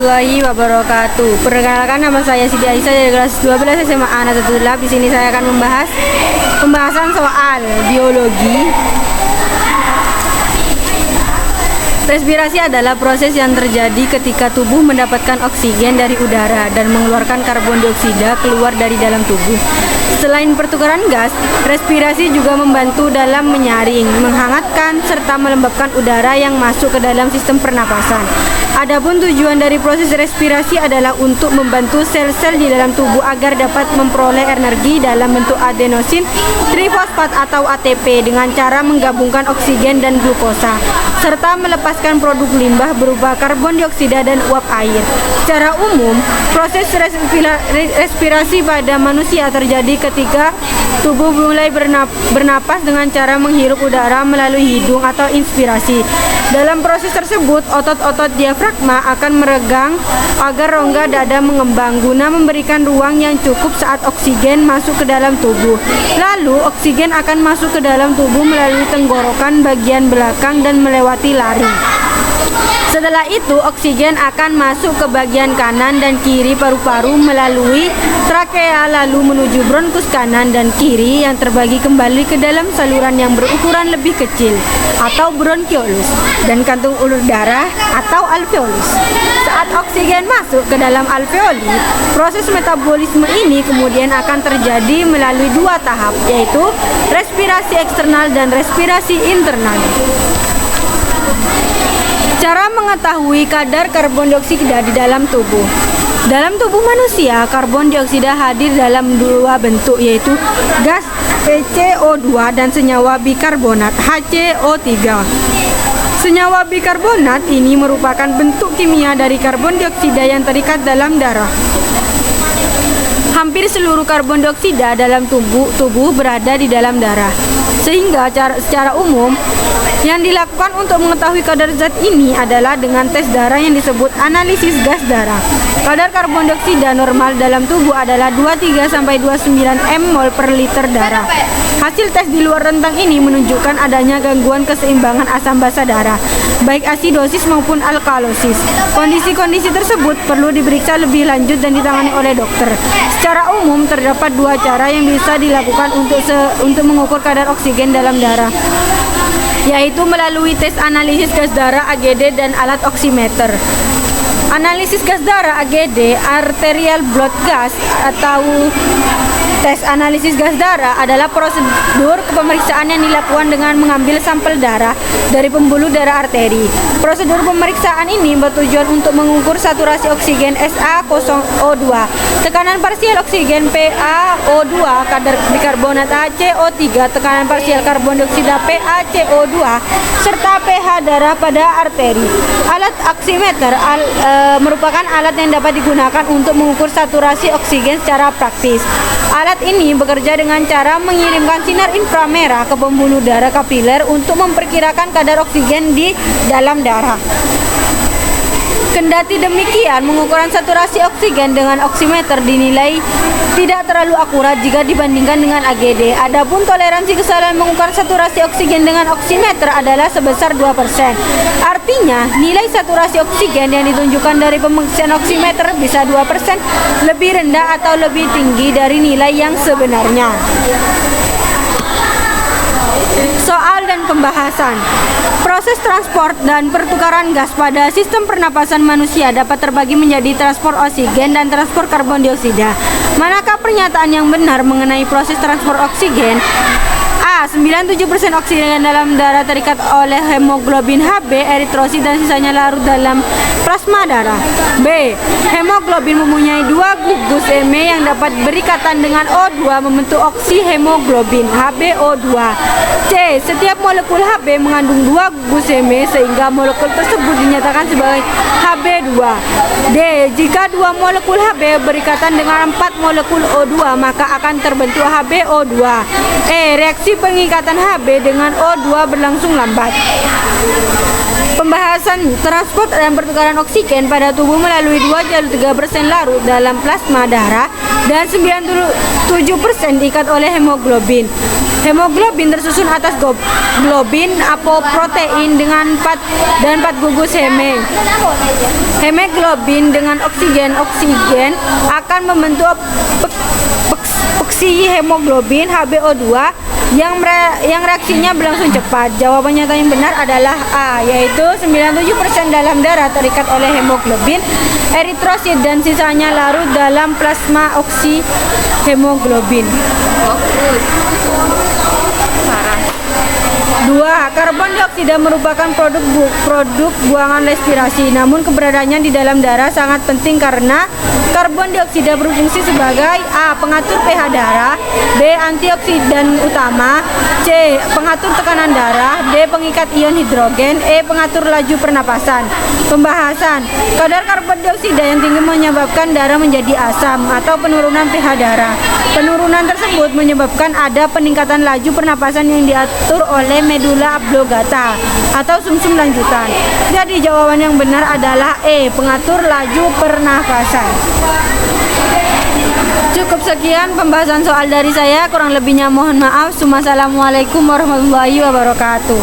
Warahmatullahi wabarakatuh. Perkenalkan, nama saya Siti Aisyah dari kelas 12 SMA Anak Tetulab. Di sini saya akan membahas pembahasan soal biologi. Respirasi adalah proses yang terjadi ketika tubuh mendapatkan oksigen dari udara dan mengeluarkan karbon dioksida keluar dari dalam tubuh. Selain pertukaran gas, respirasi juga membantu dalam menyaring, menghangatkan, serta melembabkan udara yang masuk ke dalam sistem pernapasan. Adapun tujuan dari proses respirasi adalah untuk membantu sel-sel di dalam tubuh agar dapat memperoleh energi dalam bentuk adenosin trifosfat atau ATP dengan cara menggabungkan oksigen dan glukosa, serta melepaskan produk limbah berupa karbon dioksida dan uap air. Secara umum, proses respirasi pada manusia terjadi ketika tubuh mulai bernapas dengan cara menghirup udara melalui hidung atau inspirasi. Dalam proses tersebut, otot-otot diafragma akan meregang agar rongga dada mengembang guna memberikan ruang yang cukup saat oksigen masuk ke dalam tubuh. Lalu, oksigen akan masuk ke dalam tubuh melalui tenggorokan bagian belakang dan melewati laring. Setelah itu, oksigen akan masuk ke bagian kanan dan kiri paru-paru melalui trakea lalu menuju bronkus kanan dan kiri yang terbagi kembali ke dalam saluran yang berukuran lebih kecil atau bronkiolus dan kantung ulur darah atau alveolus. Saat oksigen masuk ke dalam alveoli, proses metabolisme ini kemudian akan terjadi melalui dua tahap, yaitu respirasi eksternal dan respirasi internal. Cara mengetahui kadar karbon dioksida di dalam tubuh. Dalam tubuh manusia, karbon dioksida hadir dalam dua bentuk, yaitu gas CO2 dan senyawa bikarbonat HCO3. Senyawa bikarbonat ini merupakan bentuk kimia dari karbon dioksida yang terikat dalam darah. Hampir seluruh karbon dioksida dalam tubuh berada di dalam darah. Sehingga secara umum yang dilakukan untuk mengetahui kadar zat ini adalah dengan tes darah yang disebut analisis gas darah. Kadar karbon dioksida normal dalam tubuh adalah 23 sampai 29 mol per liter darah. Hasil tes di luar rentang ini menunjukkan adanya gangguan keseimbangan asam basa darah, baik asidosis maupun alkalosis. Kondisi-kondisi tersebut perlu diperiksa lebih lanjut dan ditangani oleh dokter. Secara umum terdapat dua cara yang bisa dilakukan untuk mengukur kadar oksigen dalam darah, yaitu melalui tes analisis gas darah AGD dan alat oximeter. Analisis gas darah AGD, arterial blood gas, atau tes analisis gas darah adalah prosedur pemeriksaan yang dilakukan dengan mengambil sampel darah dari pembuluh darah arteri. Prosedur pemeriksaan ini bertujuan untuk mengukur saturasi oksigen SA0O2, tekanan parsial oksigen PaO2, kadar bikarbonat HCO3, tekanan parsial karbon dioksida PaCO2, serta pH darah pada arteri. Alat oximeter merupakan alat yang dapat digunakan untuk mengukur saturasi oksigen secara praktis. Alat ini bekerja dengan cara mengirimkan sinar inframerah ke pembuluh darah kapiler untuk memperkirakan kadar oksigen di dalam darah. Kendati demikian, pengukuran saturasi oksigen dengan oximeter dinilai tidak terlalu akurat jika dibandingkan dengan AGD. Adapun toleransi kesalahan mengukur saturasi oksigen dengan oximeter adalah sebesar 2%. Artinya, nilai saturasi oksigen yang ditunjukkan dari pemeriksaan oximeter bisa 2% lebih rendah atau lebih tinggi dari nilai yang sebenarnya. Soal dan pembahasan. Proses transport dan pertukaran gas pada sistem pernapasan manusia dapat terbagi menjadi transport oksigen dan transport karbon dioksida. Manakah pernyataan yang benar mengenai proses transport oksigen? A. 97% oksigen dalam darah terikat oleh hemoglobin Hb, eritrosit, dan sisanya larut dalam plasma darah. B. Hemoglobin mempunyai dua gugus Me yang dapat berikatan dengan O2 membentuk oksihemoglobin HbO2. C. Setiap molekul Hb mengandung dua gugus Me sehingga molekul tersebut dinyatakan sebagai Hb2. D. Jika dua molekul Hb berikatan dengan 4 molekul O2 maka akan terbentuk HbO2. E. Reaksi pengikatan Hb dengan O2 berlangsung lambat. Pembahasan transport dan pertukaran oksigen pada tubuh melalui 2 jalur 3% larut dalam plasma darah dan 97% diikat oleh hemoglobin. Hemoglobin tersusun atas globin apoprotein dengan 4 gugus hemoglobin dengan oksigen akan membentuk peksi hemoglobin HbO2 yang reaksinya berlangsung cepat. Jawaban nyata yang benar adalah A, yaitu 97% dalam darah terikat oleh hemoglobin eritrosit dan sisanya larut dalam plasma hemoglobin. Fokus. Sarah. 2. Karbon dioksida merupakan produk buangan respirasi, namun keberadaannya di dalam darah sangat penting karena karbon dioksida berfungsi sebagai A. Pengatur pH darah, B. Antioksidan utama, C. Pengatur tekanan darah, D. Pengikat ion hidrogen, E. Pengatur laju pernapasan. Pembahasan. Kadar karbon dioksida yang tinggi menyebabkan darah menjadi asam atau penurunan pH darah. Penurunan tersebut menyebabkan ada peningkatan laju pernapasan yang diatur oleh medula oblongata atau sumsum lanjutan. Jadi jawaban yang benar adalah E. Pengatur laju pernapasan. Cukup sekian pembahasan soal dari saya, kurang lebihnya mohon maaf. Wassalamualaikum warahmatullahi wabarakatuh.